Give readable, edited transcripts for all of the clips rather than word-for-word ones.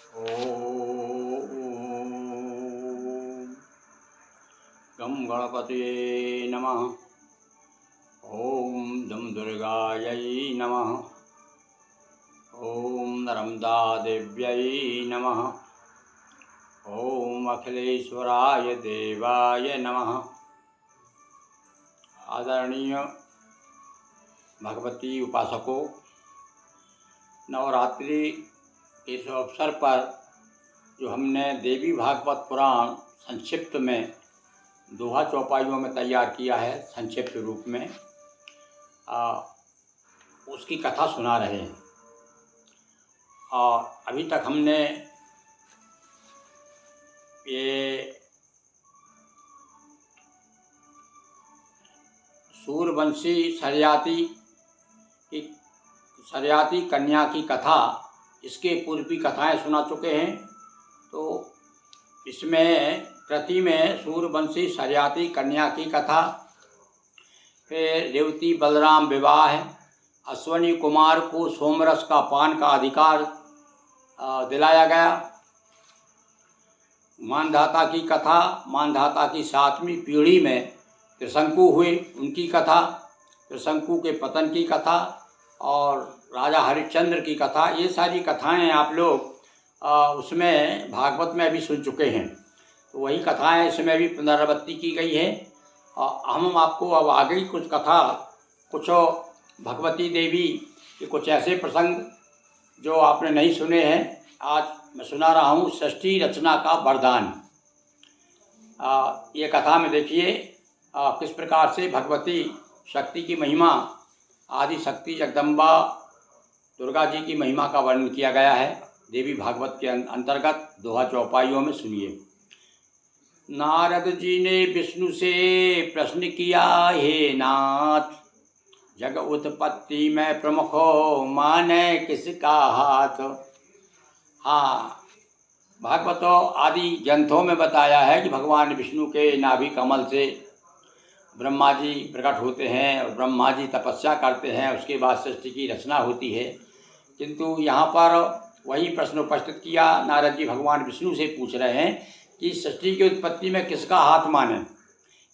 ॐ गं गणपतये नमः। ॐ दं दुर्गायै नमः। ॐ नर्मदादेव्यै नमः। ॐ अखिलेश्वराय देवाय नमः। आदरणीय भगवती उपासकों, नवरात्रि इस अवसर पर जो हमने देवी भागवत पुराण संक्षिप्त में दोहा चौपाइयों में तैयार किया है, संक्षिप्त रूप में उसकी कथा सुना रहे हैं। अभी तक हमने ये सूर्यवंशी सरियाती कन्या की कथा, इसके पूर्व भी कथाएं सुना चुके हैं। तो इसमें कृति में सूर्यवंशी सरियाती कन्या की कथा, फिर रेवती बलराम विवाह, अश्वनी कुमार को सोमरस का पान का अधिकार दिलाया गया, मानधाता की कथा, मानधाता की 7वीं पीढ़ी में त्रिशंकु हुए उनकी कथा, त्रिशंकु के पतन की कथा और राजा हरिश्चंद्र की कथा, ये सारी कथाएं आप लोग उसमें भागवत में भी सुन चुके हैं। तो वही कथाएं इसमें भी पुनरावृत्ति की गई है। हम आपको अब आगे कुछ कथा, कुछ भगवती देवी के कुछ ऐसे प्रसंग जो आपने नहीं सुने हैं, आज मैं सुना रहा हूँ। षष्ठी रचना का वरदान। ये कथा में देखिए किस प्रकार से भगवती शक्ति की महिमा, आदि शक्ति जगदम्बा दुर्गा जी की महिमा का वर्णन किया गया है देवी भागवत के अंतर्गत दोहा चौपाइयों में। सुनिए। नारद जी ने विष्णु से प्रश्न किया, हे नाथ, जग उत्पत्ति में प्रमुख माने किसका हाथ। हाँ, भागवतों आदि ग्रंथों में बताया है कि भगवान विष्णु के नाभि कमल से ब्रह्मा जी प्रकट होते हैं और ब्रह्मा जी तपस्या करते हैं, उसके बाद सृष्टि की रचना होती है। किंतु यहाँ पर वही प्रश्न उपस्थित किया। नारद जी भगवान विष्णु से पूछ रहे हैं कि सृष्टि की उत्पत्ति में किसका हाथ माने,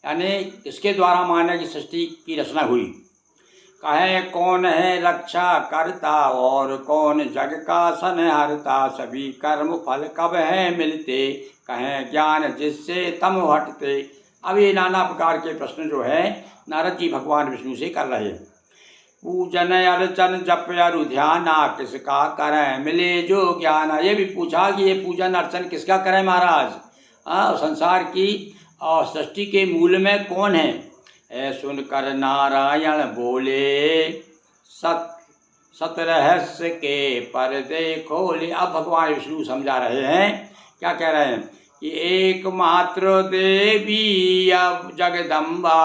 यानी किसके द्वारा माने कि सृष्टि की रचना हुई। कहे कौन है रक्षा करता और कौन जग का संहारता, सभी कर्म फल कब है मिलते, कहें ज्ञान जिससे तम हटते। अब ये नाना प्रकार के प्रश्न जो है नारद जी भगवान विष्णु से कर रहे हैं। पूजन अर्चन जप अरु ध्याना, किसका करें मिले जो ज्ञान। ये भी पूछा कि ये पूजन अर्चन किसका करें महाराज, संसार की और सृष्टि के मूल में कौन है। सुनकर नारायण बोले, सत रहस्य के पर्दे खोले। अब भगवान विष्णु समझा रहे हैं, क्या कह रहे हैं कि एकमात्र देवी अब जगदम्बा,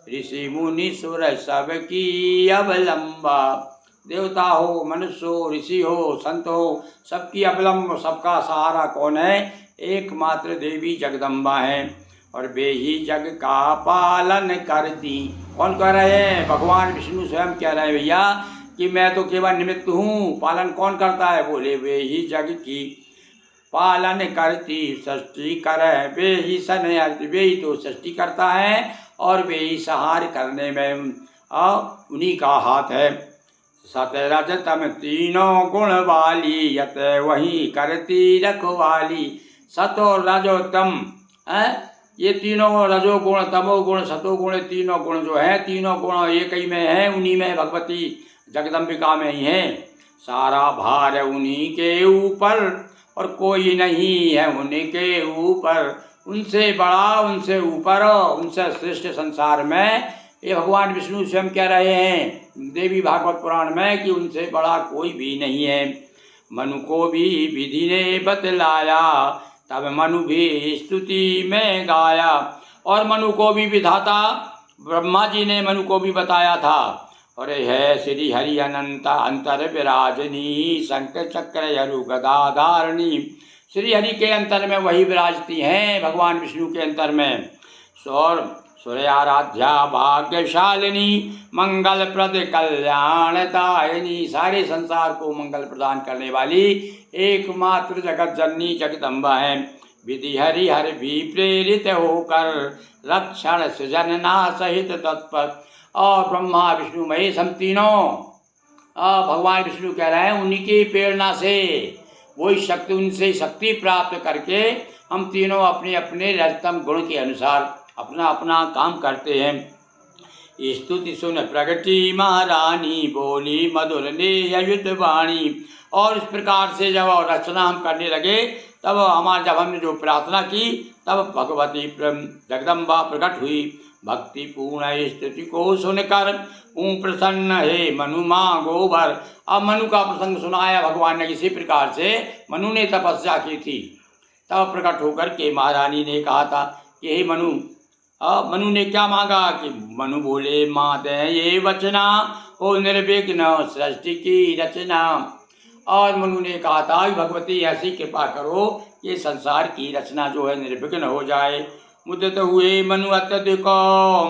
ऋषि मुनि सुर सबकी अवलंबा। देवता हो, मनुष्य हो, ऋषि हो, संत हो, सबकी अवलंब, सबका सहारा कौन है, एकमात्र देवी जगदम्बा है। और वे ही जग का पालन करती। कौन कह रहे हैं, भगवान विष्णु स्वयं कह रहे हैं भैया कि मैं तो केवल निमित्त हूँ, पालन कौन करता है। बोले वे ही जग की पालन करती, सृष्टि करे वे ही संहारती। वे ही तो सृष्टि करता है और वे ही संहार करने में उन्हीं का हाथ है। सत रजतम तीनों गुण वाली, यत वही करती रखवाली। सतो रजो तम, ये तीनों रजोगुण, तमोगुण, सतोगुण, तीनों गुण जो है, तीनों गुण एक ही में है, उन्हीं में भगवती जगदम्बिका में ही है। सारा भार उन्हीं के ऊपर और कोई नहीं है उनके ऊपर। उनसे बड़ा, उनसे ऊपर, उनसे श्रेष्ठ संसार में, ये भगवान विष्णु स्वयं कह रहे हैं देवी भागवत पुराण में कि उनसे बड़ा कोई भी नहीं है। मनु को भी विधि ने बतलाया, तब मनु भी स्तुति में गाया। और मनु को भी विधाता ब्रह्मा जी ने मनु को भी बताया था। और है श्री हरि अनंत अंतर विराजनी, शंख चक्र अरु गदाधारणी। श्री हरि के अंतर में वही विराजती हैं, भगवान विष्णु के अंतर में। सूर्याराध्या भाग्यशालिनी मंगलप्रद कल्याणदायिनी, सारे संसार को मंगल प्रदान करने वाली एकमात्र जगत जननी जगदम्बा है। विधि हरि हर भी प्रेरित होकर रक्षण सृजनना सहित तत्पर। और ब्रह्मा विष्णु महेश हम तीनों भगवान विष्णु कह रहे हैं उन्हीं की प्रेरणा से, वही शक्ति, उनसे शक्ति प्राप्त करके हम तीनों अपने अपने रजतम गुण के अनुसार अपना अपना काम करते हैं। स्तुति सुन प्रगति महारानी बोली मधुर नेयुत वाणी। और इस प्रकार से जब रचना हम करने लगे तब जब हमने जो प्रार्थना की तब भगवती जगदम्बा प्रकट हुई। भक्ति पूर्ण स्तुति को सुनकर प्रसन्न है मनु माँ गोबर। अब मनु का प्रसंग सुनाया भगवान ने। इसी प्रकार से मनु ने तपस्या की थी, तब प्रकट होकर के महारानी ने कहा था कि हे मनु। मनु ने क्या मांगा कि मनु बोले माँ दे ये वचना हो निर्विघ्न सृष्टि की रचना। और मनु ने कहा था कि भगवती ऐसी कृपा करो ये संसार की रचना जो है निर्विघ्न हो जाए। मुदित हुए मनु अत्यधिक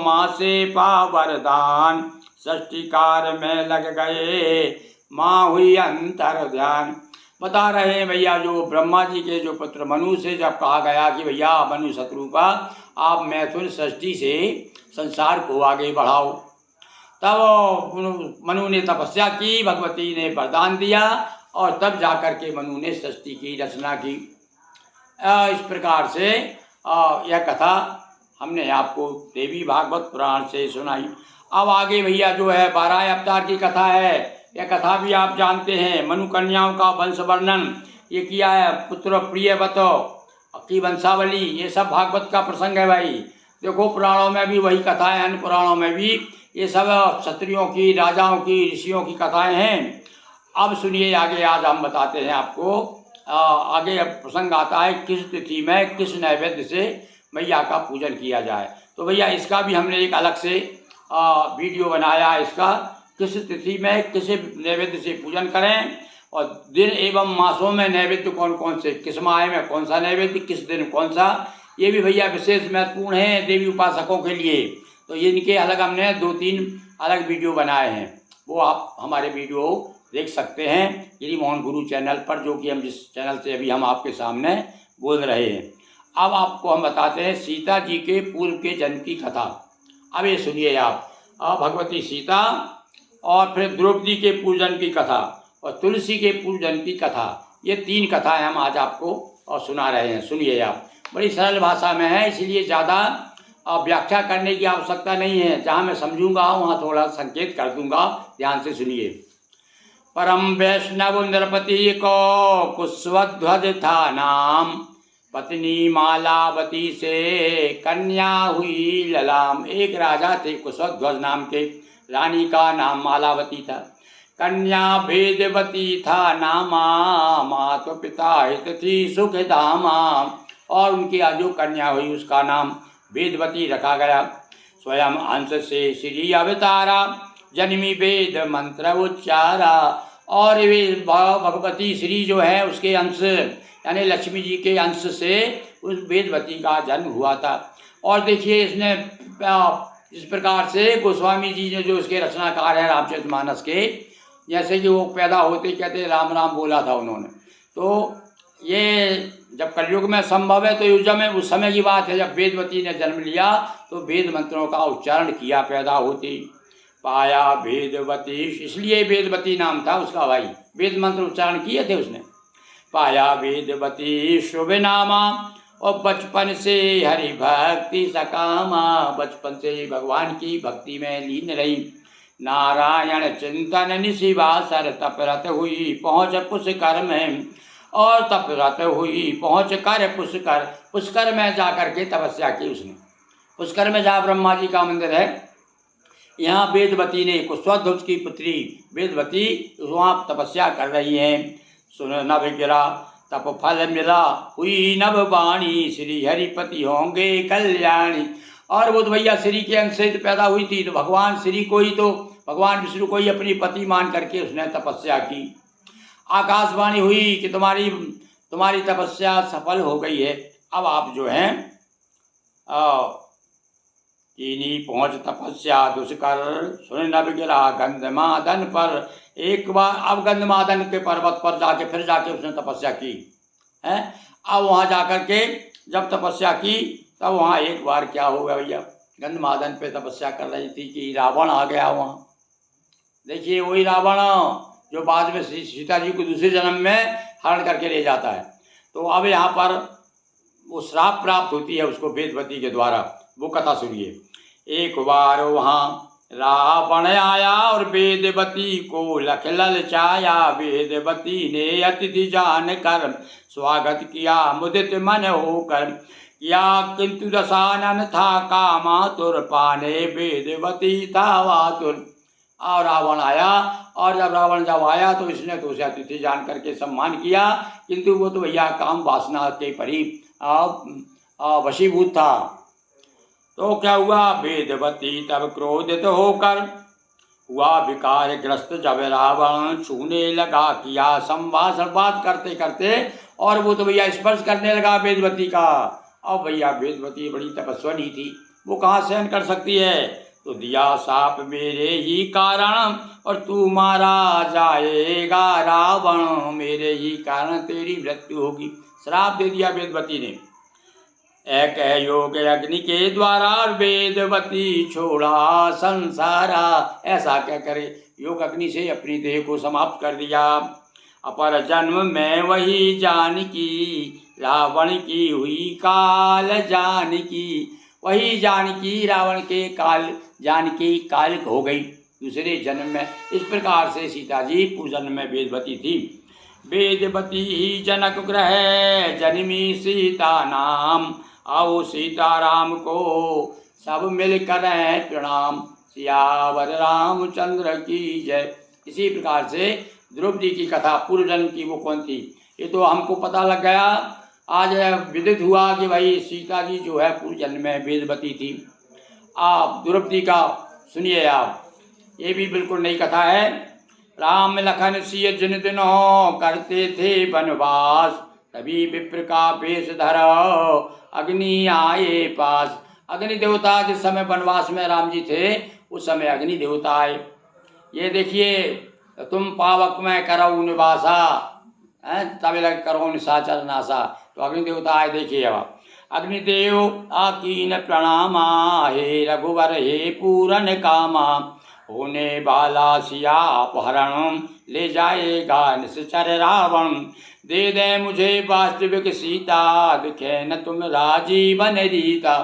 माँ से पा वरदान, सृष्टिकार में लग गए माँ हुई अंतर ध्यान। बता रहे हैं भैया जो ब्रह्मा जी के जो पुत्र मनु से जब कहा गया कि भैया मनु शत्रुपा आप मैथुन सृष्टि से संसार को आगे बढ़ाओ, तब मनु ने तपस्या की, भगवती ने वरदान दिया और तब जाकर के मनु ने सृष्टि की रचना की। इस प्रकार से यह कथा हमने आपको देवी भागवत पुराण से सुनाई। अब आगे भैया जो है 12 अवतार की कथा है। यह कथा भी आप जानते हैं। मनु कन्याओं का वंश वर्णन ये किया है, पुत्र प्रियवत की वंशावली, ये सब भागवत का प्रसंग है भाई। देखो पुराणों में भी वही कथाएं, अन्य पुराणों में भी ये सब क्षत्रियों की, राजाओं की, ऋषियों की कथाएं हैं। अब सुनिए आगे, आज हम बताते हैं आपको। आगे प्रसंग आता है किस तिथि में किस नैवेद्य से मैया का पूजन किया जाए। तो भैया इसका भी हमने एक अलग से वीडियो बनाया, इसका किस तिथि में किस नैवेद्य से पूजन करें और दिन एवं मासों में नैवेद्य कौन कौन से, किस माह में कौन सा नैवेद्य, किस दिन कौन सा, ये भी भैया विशेष महत्वपूर्ण है देवी उपासकों के लिए। तो ये इनके अलग हमने 2-3 अलग वीडियो बनाए हैं, वो आप हमारे वीडियो देख सकते हैं गिरी मोहन गुरु चैनल पर, जो कि हम जिस चैनल से अभी हम आपके सामने बोल रहे हैं। अब आपको हम बताते हैं सीता जी के पूर्व के जन्म की कथा। अब ये सुनिए आप, भगवती सीता और फिर द्रौपदी के पूजन की कथा और तुलसी के पूजन की कथा, ये 3 कथाएं हम आज आपको और सुना रहे हैं। सुनिए आप, बड़ी सरल भाषा में है, इसलिए ज़्यादा व्याख्या करने की आवश्यकता नहीं है। जहाँ मैं समझूंगा वहाँ थोड़ा संकेत कर दूंगा, ध्यान से सुनिए। परम वैष्णव नृपति को कुशध्वज था नाम, पत्नी मालावती से कन्या हुई ललाम। एक राजा थे कुशध्वज नाम के, रानी का नाम मालावती था, कन्या वेदवती था नामा, माता पिता हित थी सुख धामा। और उनकी जो कन्या हुई उसका नाम वेदवती रखा गया। स्वयं अंश से श्री अवतारा, जन्मी वेद मंत्र उच्चारा। और वे भगवती श्री जो है उसके अंश यानी लक्ष्मी जी के अंश से उस वेदवती का जन्म हुआ था। और देखिए इसने इस प्रकार से गोस्वामी जी ने जो उसके रचनाकार हैं रामचरितमानस के, जैसे कि वो पैदा होते कहते राम राम बोला था उन्होंने। तो ये जब कलयुग में संभव है तो युग में उस समय की बात है जब वेदवती ने जन्म लिया तो वेद मंत्रों का उच्चारण किया पैदा होती। पाया वेदवती, इसलिए वेदवती नाम था उसका भाई, वेद मंत्र उच्चारण किए थे उसने। पाया वेदवती शुभ नामा, और बचपन से हरि भक्ति सकामा, बचपन से भगवान की भक्ति में लीन रही। नारायण चिंतन निशिवासर, तपरत हुई पहुँच पुष्कर में। और तपरत हुई पहुँच कर पुष्कर, पुष्कर में जाकर के तपस्या की उसने। पुष्कर में जहाँ ब्रह्मा जी का मंदिर है, यहाँ वेदवती ने, कुशध्वज की पुत्री वेदवती वहाँ तपस्या कर रही हैं। सुन नभ गिरा तप फल मिला, हुई नभ वाणी, श्री हरिपति होंगे कल्याणी। और वो तो भैया श्री के अंश से पैदा हुई थी, तो भगवान श्री को ही, तो भगवान विष्णु को ही अपनी पति मान करके उसने तपस्या की। आकाशवाणी हुई कि तुम्हारी तपस्या सफल हो गई है, अब आप जो हैं कीनी पहुँच तपस्या दुष्कर, सुन नभ गिरा गंधमादन पर। एक बार अब गंधमादन के पर्वत पर जाके फिर जाके उसने तपस्या की है। अब वहाँ जाकर के जब तपस्या की तब वहाँ एक बार क्या हो गया भैया, गंधमादन पे तपस्या कर रही थी कि रावण आ गया वहाँ। देखिए वही रावण जो बाद में सीता जी को दूसरे जन्म में हरण करके ले जाता है। तो अब यहाँ पर वो श्राप प्राप्त होती है उसको वेदवती के द्वारा। वो कथा सुनिए। एक बार वहाँ रावण आया और वेदवती को लख ललचाया। वेदवती ने अतिथि जान कर स्वागत किया मुदित मन होकर। किया किंतु दशानन था कामा तुर पाने वेदवती था वातुर। और रावण आया, और जब आया तो इसने तो उसे अतिथि जान करके सम्मान किया, किंतु वो तो भैया काम वासना के परी वशीभूत था। तो क्या हुआ, वेदवती तब क्रोधित होकर हुआ विकार ग्रस्त। जब रावण छूने लगा किया संभाषण, बात करते करते और वो तो भैया स्पर्श करने लगा वेदवती का। अब भैया वेदवती बड़ी तपस्विनी थी, वो कहाँ सहन कर सकती है। तो दिया साप मेरे ही कारण और तू मारा जाएगा रावण। मेरे ही कारण तेरी मृत्यु होगी। श्राप दे दिया वेदवती ने। एक योग अग्नि के द्वारा वेदवती छोड़ा संसारा। ऐसा क्या करे, योग अग्नि से अपनी देह को समाप्त कर दिया। अपर जन्म में वही जानकी रावण की हुई काल जानकी। वही जानकी रावण के काल जानकी काल हो गई दूसरे जन्म में। इस प्रकार से सीता जी पूर्वजन्म में वेदवती थी। वेदवती ही जनक ग्रह जन्मी सीता नाम। आओ सीताराम को सब मिल करें प्रणाम। सियावर रामचंद्र की जय। इसी प्रकार से द्रौपदी की कथा पूर्व जन्म की वो कौन थी, ये तो हमको पता लग गया। आज विदित हुआ कि भाई सीता जी जो है पूर्व जन्म में वेदवती थी। आप द्रौपदी का सुनिए आप, ये भी बिल्कुल नई कथा है। राम लखन सिय जिन दिनों करते थे वनवास। तभी विप्र का वेश धरो अग्नि आए पास। अग्नि देवता जिस समय वनवास में राम जी थे उस समय अग्नि देवता आए। ये देखिए, तुम पावक में करो निवासा तब लग करो निशाचर नासा। तो अग्नि देवता आए। देखिए अब अग्निदेव आकीन प्रणामा। हे रघुवर हे पूरन कामा। होने वाला सिया अपहरण ले जाएगा निश्चर रावण। दे दे मुझे वास्तविक सीता दिखे न तुम राजीवन रीता।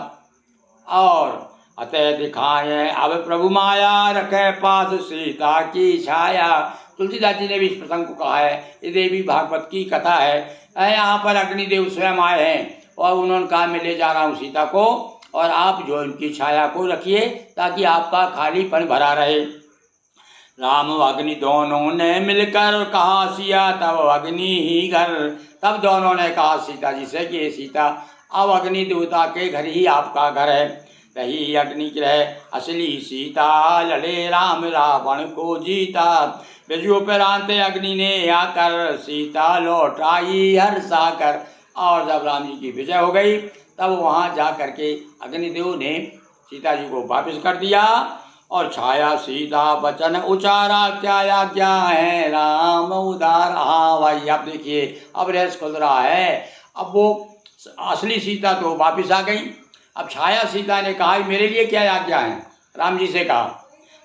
और अतः दिखाए अब प्रभु माया रखे पास सीता की छाया। तुलसीदास जी ने भी इस प्रसंग को कहा है। ये देवी भागवत की कथा है। यहाँ पर अग्निदेव स्वयं आए हैं और उन्होंने कहा मैं ले जा रहा हूँ सीता को, और आप जो इनकी छाया को रखिए ताकि आपका खालीपन भरा रहे। राम अग्नि दोनों ने मिलकर कहा सिया तब अग्नि ही घर। तब दोनों ने कहा सीता जी से कि सीता अब अग्नि देवता के घर ही आपका घर है। रही अग्नि ग्रह असली सीता लड़े राम रावण को जीता। विजयोपरांत अग्नि ने आकर सीता लौट आई हर्षाकर। और जब राम जी की विजय हो गई तब वहाँ जा करके अग्निदेव ने सीता जी को वापस कर दिया और छाया सीता वचन उचारा। क्या आज्ञा है राम उदार। हाँ भाई आप देखिए अब रहस्य खुल रहा है। अब वो असली सीता तो वापस आ गई। अब छाया सीता ने कहा मेरे लिए क्या आज्ञा है, राम जी से कहा।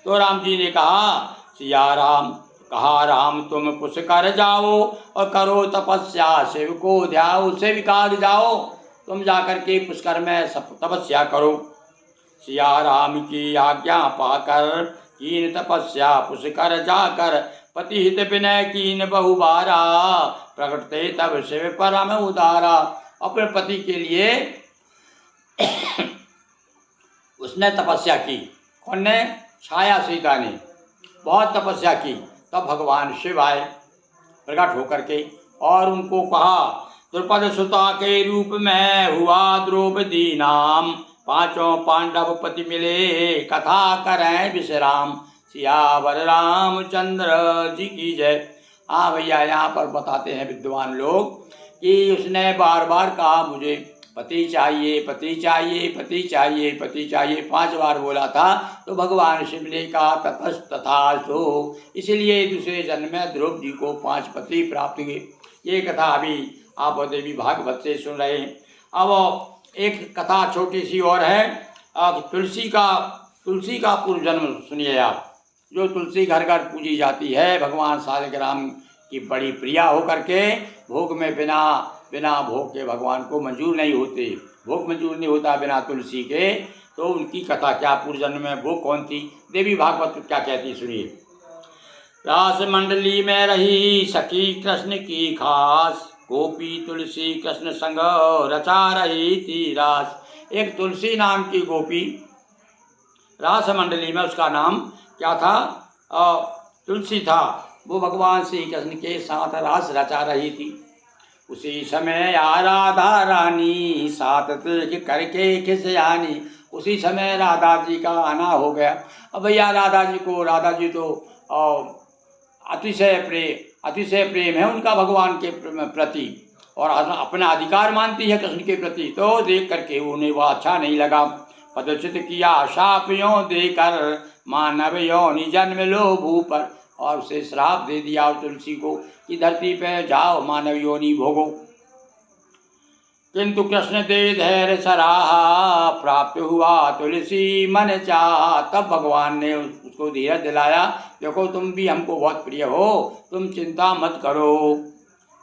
तो राम जी ने कहा सिया राम कहा राम तुम पुष्कर जाओ और करो तपस्या शिव को ध्याओ। सेविका जाओ तुम जाकर के पुष्कर में तपस्या करो। सिया राम की आज्ञा पाकर कीन तपस्या पुष्कर जाकर। पति हित विनय कीन बहुबारा प्रकटते तब शिव परम उदारा। अपने पति के लिए उसने तपस्या की। कौन ने? छाया सीता ने बहुत तपस्या की। तब भगवान शिव आए प्रकट होकर के और उनको कहा द्रुपद सुता के रूप में हुआ द्रौपदी नाम। पांचों पांडव पति मिले कथा करें विश्राम। सियावर रामचंद्र जी की जय। हाँ भैया यहाँ पर बताते हैं विद्वान लोग कि उसने बार बार कहा मुझे पति चाहिए, पति चाहिए, पति चाहिए, पति चाहिए 5 बार बोला था। तो भगवान शिव ने कहा ततस्तथास्तु। इसलिए दूसरे जन्म में द्रौपदी को 5 पति प्राप्त हुए। ये कथा अभी आप देवी भागवत से सुन रहे हैं। अब एक कथा छोटी सी और है। अब तुलसी का पूर्व जन्म सुनिए आप। जो तुलसी घर घर पूजी जाती है, भगवान शालिग्राम की बड़ी प्रिया होकर के भोग में बिना भोग के भगवान को मंजूर नहीं होते। भोग मंजूर नहीं होता बिना तुलसी के। तो उनकी कथा क्या पूर्व जन्म में वो कौन थी, देवी भागवत क्या कहती सुनिए। रास मंडली में रही सखी कृष्ण की खास, गोपी तुलसी कृष्ण संग रचा रही थी रास। एक तुलसी नाम की गोपी रास मंडली में, उसका नाम क्या था, तुलसी था। वो भगवान श्री कृष्ण के साथ रास रचा रही थी। उसी समय राधा रानी साथ करके खिसयानी। उसी समय राधा जी का आना हो गया। अब भैया राधा जी तो अतिशय प्रेम है उनका भगवान के प्रति, और अपना अधिकार मानती है कृष्ण के प्रति। तो देख करके उन्हें वह अच्छा नहीं लगा। पदच्युत किया शाप यों देकर, मानव योनि जन्म लो भूपर। और उसे श्राप दे दिया तुलसी को कि धरती पे जाओ मानव योनि भोगो। किंतु कृष्ण दे धैर्य सराहा, प्राप्त हुआ तुलसी मन चाहा। तब भगवान ने उसको धीरज दिलाया, देखो तुम भी हमको बहुत प्रिय हो, तुम चिंता मत करो।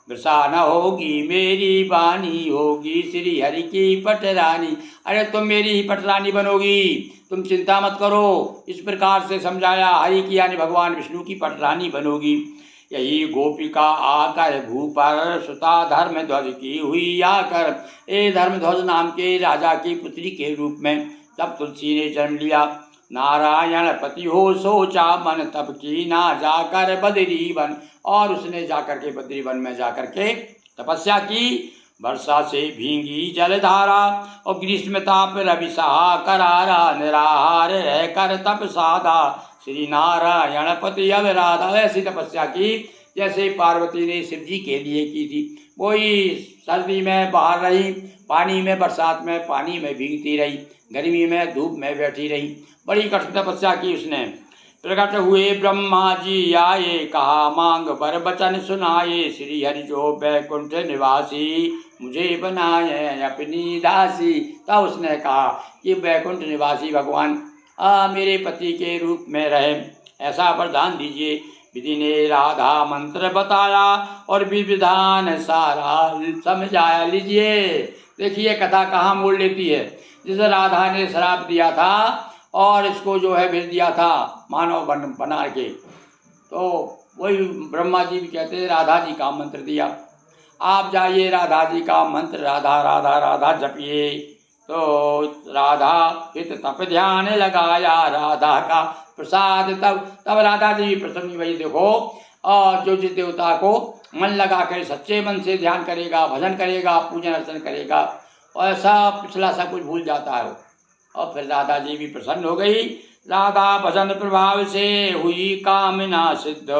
वृषा न होगी मेरी बानी, होगी श्री हरि की पटरानी। अरे तुम मेरी ही पटरानी बनोगी, तुम चिंता मत करो। इस प्रकार से समझाया। हरि की यानी भगवान विष्णु की पटरानी बनोगी। यही गोपिका आकर भूपर, सुता धर्मध्वज की हुई आकर। ए धर्मध्वज नाम के राजा की पुत्री के रूप में तब तुलसी ने जन्म लिया। नारायण पति हो सोचा मन, तब की ना जाकर बदरी वन। और उसने जाकर के बद्री वन में जाकर के तपस्या की। वर्षा से भींगी जलधारा, और ग्रीष्म ताप रवि सहा करारा। निराहार रह कर तप साधा, श्री नारायण पति अब राधा। ऐसी तपस्या की जैसे पार्वती ने शिव जी के लिए की थी। वही सर्दी में बाहर रही, पानी में, बरसात में पानी में भीगती रही, गर्मी में धूप में बैठी रही। बड़ी कठिन तपस्या की उसने। प्रकट हुए ब्रह्मा जी आए, कहा मांग बर बचन सुनाए। श्री हरि जो बैकुंठ निवासी, मुझे बनाए अपनी दासी। तब उसने कहा कि बैकुंठ निवासी भगवान मेरे पति के रूप में रहे, ऐसा वरदान दीजिए। विधि ने राधा मंत्र बताया, और विधान सारा समझाया। लीजिए देखिए कथा कहाँ मोड़ लेती है। जिसे राधा ने श्राप दिया था और इसको जो है भेज दिया था मानव बना के, तो वही ब्रह्मा जी भी कहते हैं राधा जी का मंत्र दिया। आप जाइए राधा जी का मंत्र राधा राधा राधा जपिए। तो राधा हित तप ध्यान लगाया, राधा का प्रसाद तब राधा जी प्रसन्न। वही देखो, और जो जिस देवता को मन लगा कर सच्चे मन से ध्यान करेगा, भजन करेगा, पूजन अर्चन करेगा, और ऐसा पिछला सब कुछ भूल जाता है। और फिर राधा जी भी प्रसन्न हो गई। राधा भजन प्रभाव से हुई कामना सिद्ध,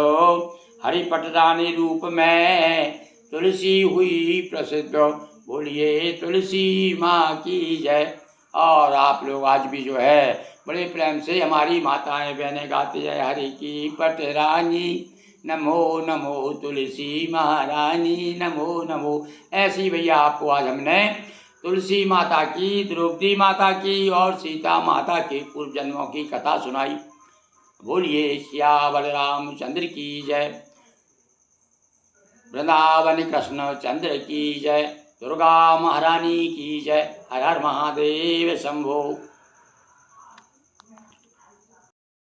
हरि पटरानी रूप में तुलसी हुई प्रसिद्ध। बोलिए तुलसी माँ की जय। और आप लोग आज भी जो है बड़े प्रेम से हमारी माताएं बहनें गाती है, हरि की पटरानी नमो नमो तुलसी महारानी नमो नमो। ऐसी भैया आपको आज हमने तुलसी माता की, द्रौपदी माता की और सीता माता के पूर्व जन्मों की कथा सुनाई। बोलिए सियावर रामचंद्र की जय, वृंदावन कृष्ण चंद्र की जय, दुर्गा महारानी की जय। हर हर महादेव शंभो।